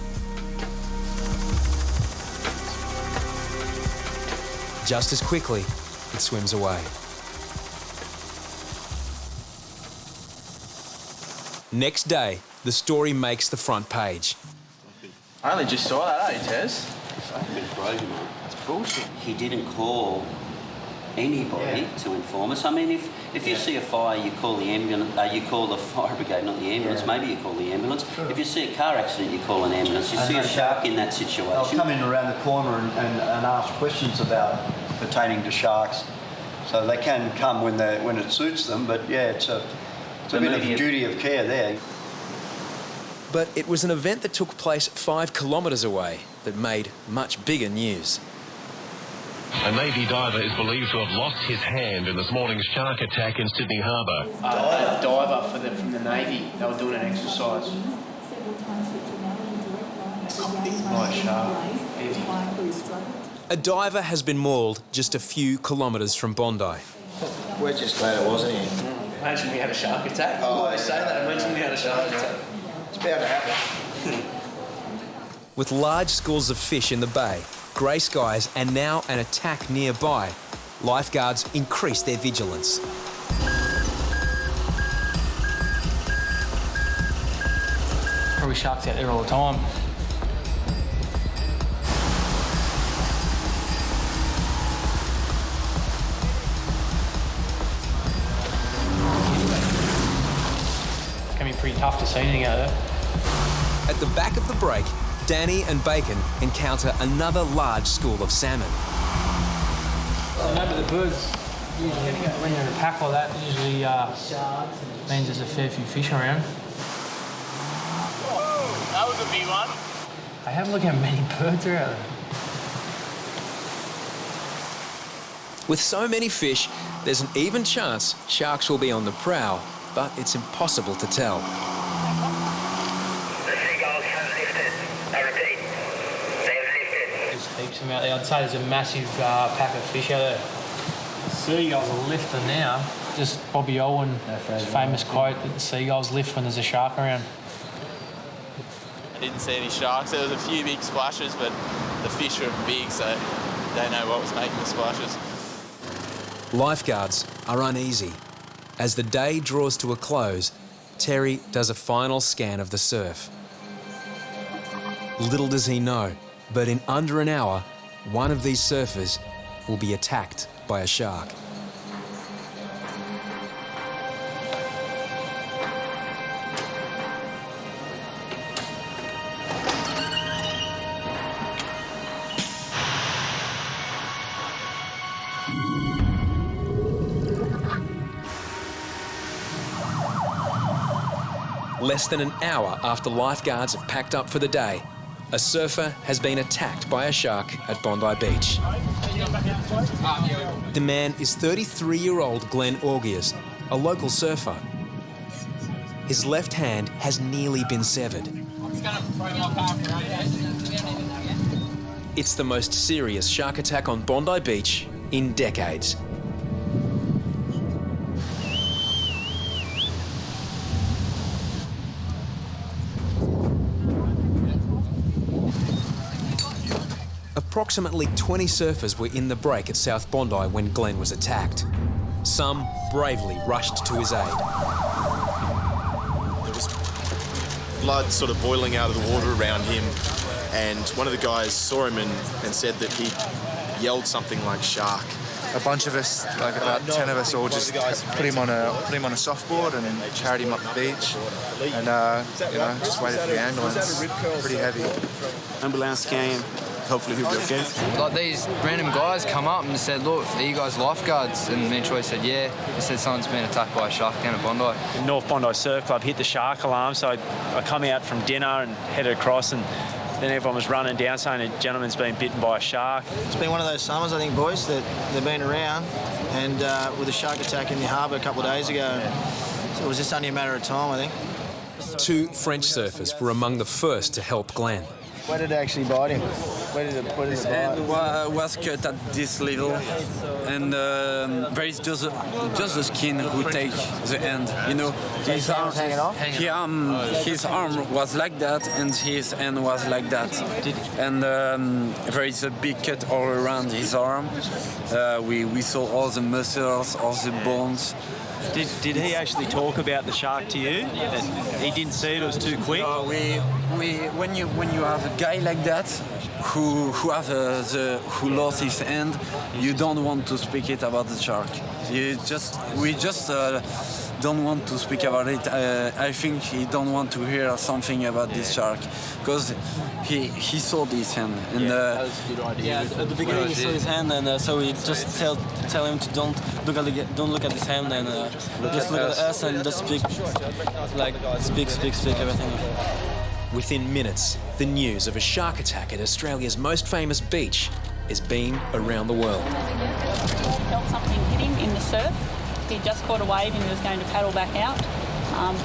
Just as quickly, it swims away. Next day, the story makes the front page.
I only just saw that, Tez?
It's bullshit. He didn't call anybody to inform us. I mean, if you see a fire, you call the ambulance. You call the fire brigade, not the ambulance. Maybe you call the ambulance. Sure. If you see a car accident, you call an ambulance. You see a shark in that situation.
They'll come in around the corner and ask questions about pertaining to sharks. So they can come when it suits them. But yeah, it's a bit of a duty of care there.
But it was an event that took place 5 kilometres away that made much bigger news.
A Navy diver is believed to have lost his hand in this morning's shark attack in Sydney Harbour.
A diver from the Navy, they were doing an exercise. Nice shark.
A diver has been mauled just a few kilometres from Bondi.
We're just glad it wasn't here.
Imagine we had a shark attack. Oh, they say that. Imagine we had a shark attack.
It's bound to happen.
With large schools of fish in the bay, grey skies and now an attack nearby, lifeguards increase their vigilance.
Probably sharks out there all the time. It's going to be pretty tough to see anything out there.
At the back of the break, Danny and Bacon encounter another large school of salmon.
Remember, the birds, usually when you're in a pack like that, usually means there's a fair few fish around.
That was a big one.
I have a look how many birds are out there.
With so many fish, there's an even chance sharks will be on the prowl, but it's impossible to tell.
Heaps of them out there. I'd say there's a massive pack of fish out there. The seagulls are lifting now. Just Bobby Owen's famous quote that the seagulls lift when there's a shark around.
I didn't see any sharks. There was a few big splashes, but the fish were big, so they know what was making the splashes.
Lifeguards are uneasy. As the day draws to a close, Terry does a final scan of the surf. Little does he know, but in under an hour, one of these surfers will be attacked by a shark. Less than an hour after lifeguards have packed up for the day, a surfer has been attacked by a shark at Bondi Beach. The man is 33-year-old Glenn Augiers, a local surfer. His left hand has nearly been severed. It's the most serious shark attack on Bondi Beach in decades. Approximately 20 surfers were in the break at South Bondi when Glenn was attacked. Some bravely rushed to his aid.
There was blood sort of boiling out of the water around him, and one of the guys saw him and said that he yelled something like shark.
A bunch of us, like about 10 of us, all just put him on a softboard and carried him up the beach, and just waited for the ambulance. Pretty heavy.
Ambulance came. Hopefully he'll be okay.
Like these random guys come up and said, "Look, are you guys lifeguards?" And me and Troy said, "Yeah." He said someone's been attacked by a shark down at Bondi.
The North Bondi Surf Club hit the shark alarm, so I come out from dinner and headed across, and then everyone was running down saying a gentleman's been bitten by a shark.
It's been one of those summers, I think, boys, that they've been around, and with a shark attack in the harbour a couple of days ago, so it was just only a matter of time, I think.
2 French surfers were among the first to help Glenn.
Where did it actually bite him? Where did it
His
bite?
hand was cut at this level, and there is just the skin who take the hand. You know, his arm, his arm was like that, and his hand was like that. And there is a big cut all around his arm. We saw all the muscles, all the bones.
Did he actually talk about the shark to you? That he didn't see it was too quick?
When you have a guy like that who who lost his hand, you don't want to speak it about the shark. We just don't want to speak about it. I think he don't want to hear something about this shark because he saw this hand. And,
that was a good idea. Yeah, at the beginning he saw his hand, and so we just tell him to don't look at his hand and just look at us and just speak everything.
Within minutes, the news of a shark attack at Australia's most famous beach is being around the world.
Felt something hit him in the surf. He just caught a wave and he was going to paddle back out.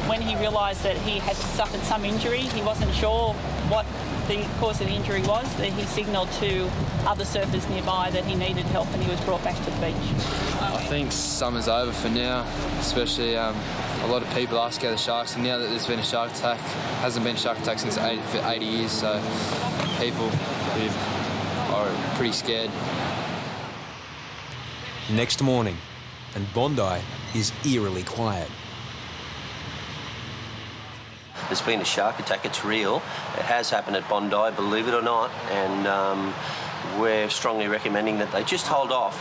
When he realised that he had suffered some injury, he wasn't sure what the cause of the injury was. He signalled to other surfers nearby that he needed help, and he was brought back to the beach.
I think summer's over for now, especially a lot of people are scared of sharks, and now that there's been a shark attack, hasn't been a shark attack since 80 years, so people are pretty scared.
Next morning, and Bondi is eerily quiet.
There's been a shark attack, it's real. It has happened at Bondi, believe it or not, and we're strongly recommending that they just hold off.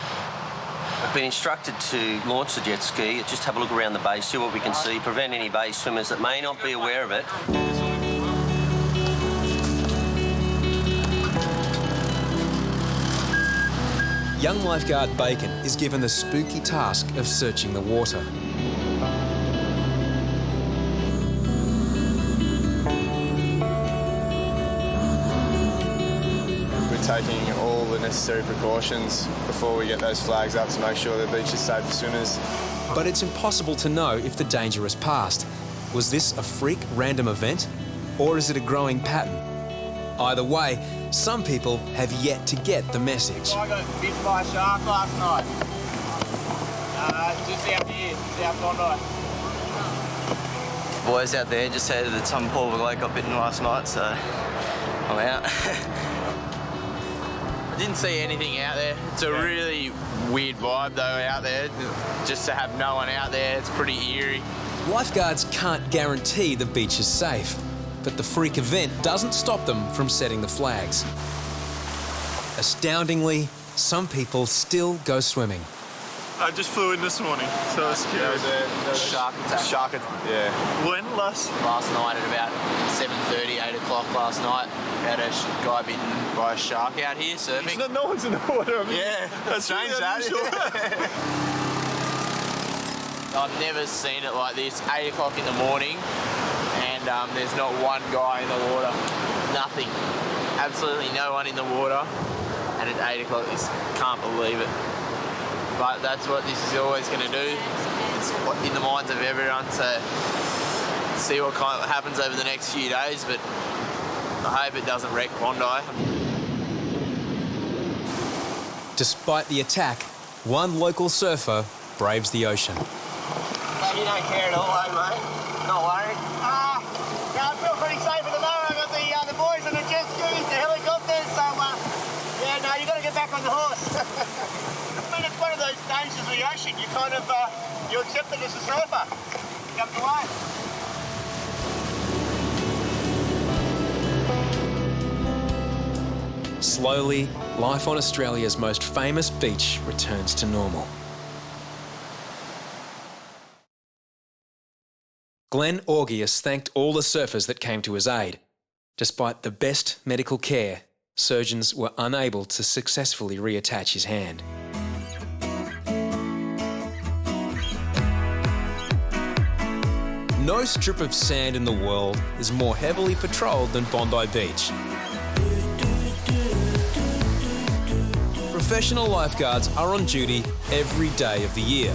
I've been instructed to launch the jet ski, just have a look around the bay, see what we can see, prevent any bay swimmers that may not be aware of it.
Young lifeguard Bacon is given the spooky task of searching the water.
We're taking all the necessary precautions before we get those flags up to make sure the beach is safe for swimmers.
But it's impossible to know if the danger has passed. Was this a freak random event, or is it a growing pattern? Either way, some people have yet to get the message.
I got bitten by a shark last night. Just out here, South Bondi.
Boys out there just said that some poor bloke got bitten last night, so I'm out.
I didn't see anything out there. It's a really weird vibe though out there. Just to have no one out there, it's pretty eerie.
Lifeguards can't guarantee the beach is safe, but the freak event doesn't stop them from setting the flags. Astoundingly, some people still go swimming.
I just flew in this morning, so I was curious.
There was a shark attack.
Yeah. When? Last
night at about 7:30, 8 o'clock last night. Had a guy bitten by a shark out here surfing.
No one's in the water. I mean,
yeah,
that's
strange that. I've never seen it like this. 8 o'clock in the morning, and there's not one guy in the water. Nothing. Absolutely no one in the water. And at 8 o'clock, can't believe it. But that's what this is always going to do. It's in the minds of everyone to see what kind of happens over the next few days, but I hope it doesn't wreck Bondi.
Despite the attack, one local surfer braves the ocean.
You don't care at all, eh, mate? Not worried? Yeah, I feel pretty safe at the moment. I've got the boys on the jet skis, the helicopters, so, yeah, no, you've got to get back on the horse. I mean, it's one of those dangers of the ocean. You kind of, you accept it as a surfer. You have to wait.
Slowly, life on Australia's most famous beach returns to normal. Glenn Augius thanked all the surfers that came to his aid. Despite the best medical care, surgeons were unable to successfully reattach his hand. No strip of sand in the world is more heavily patrolled than Bondi Beach. Professional lifeguards are on duty every day of the year.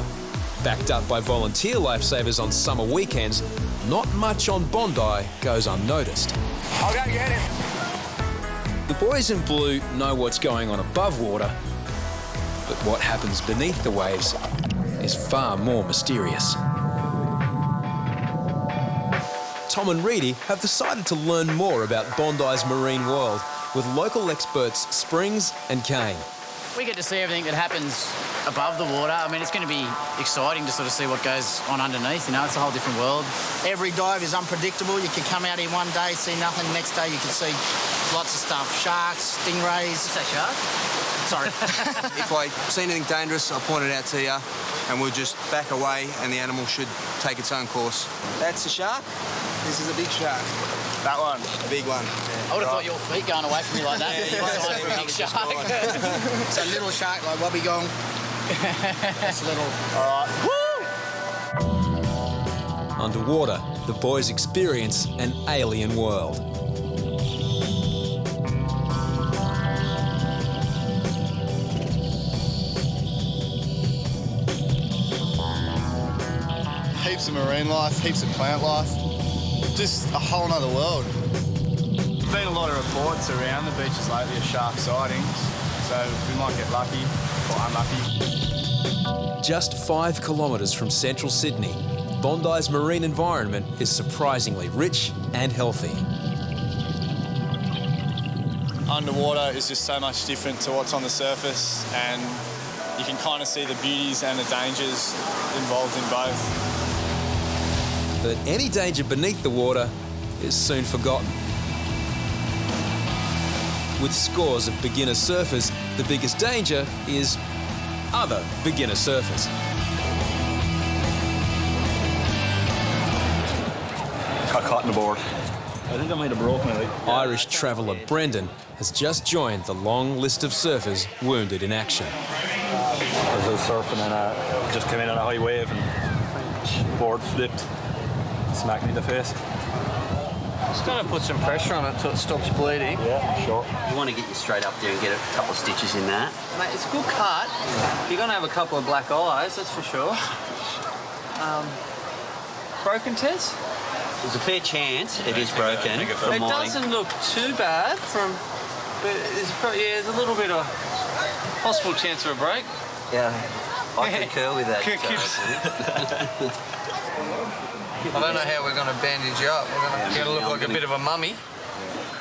Backed up by volunteer lifesavers on summer weekends, not much on Bondi goes unnoticed.
I'll go get it.
The boys in blue know what's going on above water, but what happens beneath the waves is far more mysterious. Tom and Reidy have decided to learn more about Bondi's marine world with local experts Springs and Kane.
We get to see everything that happens above the water. I mean, it's going to be exciting to sort of see what goes on underneath. You know, it's a whole different world.
Every dive is unpredictable. You can come out here one day, see nothing. Next day you can see lots of stuff. Sharks, stingrays.
Is that shark?
Sorry.
If I see anything dangerous, I'll point it out to you and we'll just back away and the animal should take its own course. That's a shark. This is a big shark. That one. A big one.
I would have thought your feet going away from you like that. You were going for a big shark.
It's a little shark like Wobbegong. It's little.
All
right. Underwater, the boys experience an alien world.
Heaps of marine life, heaps of plant life. Just a whole nother world. There's been a lot of reports around the beaches lately of shark sightings, so we might get lucky or unlucky.
Just 5 kilometres from central Sydney, Bondi's marine environment is surprisingly rich and healthy.
Underwater is just so much different to what's on the surface, and you can kind of see the beauties and the dangers involved in both.
But any danger beneath the water is soon forgotten. With scores of beginner surfers, the biggest danger is other beginner surfers.
Got caught in the board. I think I might have broken it.
Irish traveller Brendan has just joined the long list of surfers wounded in action.
I was surfing and just came in on a high wave and board flipped. Smacked me in the face.
Just got to put some pressure on it till it stops bleeding.
Yeah, sure.
You want to get you straight up there and get a couple of stitches in that.
Mate, it's a good cut. You're going to have a couple of black eyes, that's for sure. Broken, Tess?
There's a fair chance it is broken.
It doesn't look too bad but there's a little bit of possible chance of a break.
Yeah, I concur with that.
I don't know how we're going to bandage you up. We're going to look like a bit of a mummy.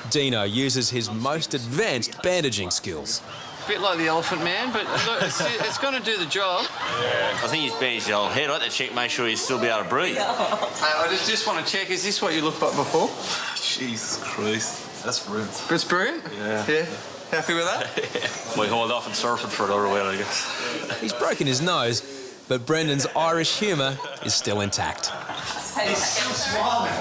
Deano uses his most advanced bandaging skills.
A bit like the Elephant Man, but look, it's going to do the job.
Yeah, I think he's bandaged the old head. I'd like to check, make sure he's still be able to breathe.
I just want to check, is this what you looked like before?
Jesus Christ. That's brilliant.
It's brilliant?
Yeah.
Yeah? Happy with that?
We hauled off and surfed for a little while, I guess.
He's broken his nose, but Brendan's Irish humour is still intact.
He's still smiling.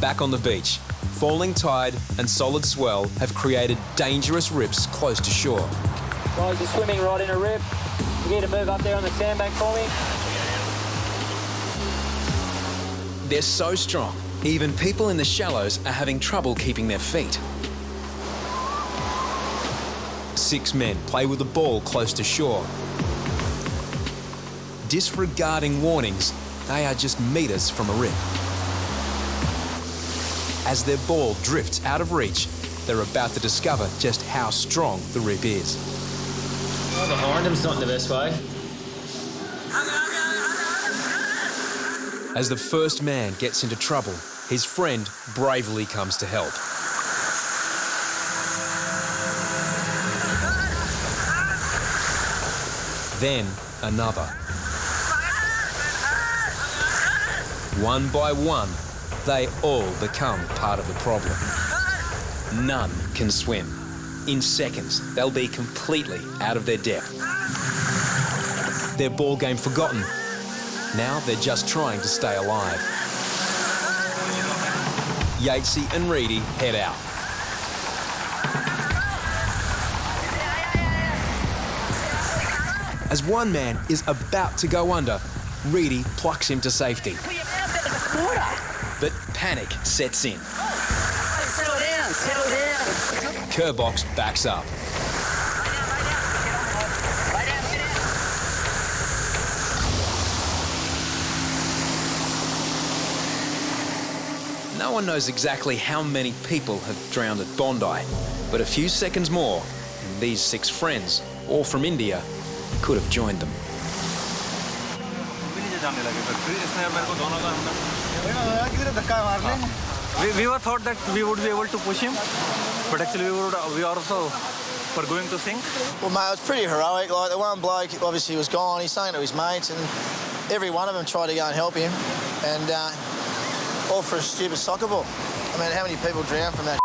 Back on the beach, falling tide and solid swell have created dangerous rips close to shore.
Guys, you're swimming right in a rip. You need to move up there on the sandbank for me.
They're so strong, even people in the shallows are having trouble keeping their feet. 6 men play with the ball close to shore. Disregarding warnings, they are just metres from a rip. As their ball drifts out of reach, they're about to discover just how strong the rip is.
Behind him's not in the best way.
As the first man gets into trouble, his friend bravely comes to help. Then another. One by one, they all become part of the problem. None can swim. In seconds, they'll be completely out of their depth. Their ball game forgotten. Now they're just trying to stay alive. Yatesy and Reidy head out. As one man is about to go under, Reidy plucks him to safety. But panic sets in.
Settle down, settle down.
Kerbox backs up. No one knows exactly how many people have drowned at Bondi, but a few seconds more, and these 6 friends, all from India, could have joined them.
We were thought that we would be able to push him, but actually we also were going to sink.
Well, mate, it was pretty heroic. Like, the one bloke obviously was gone. He's saying to his mates, and every one of them tried to go and help him, and all for a stupid soccer ball. I mean, how many people drown from that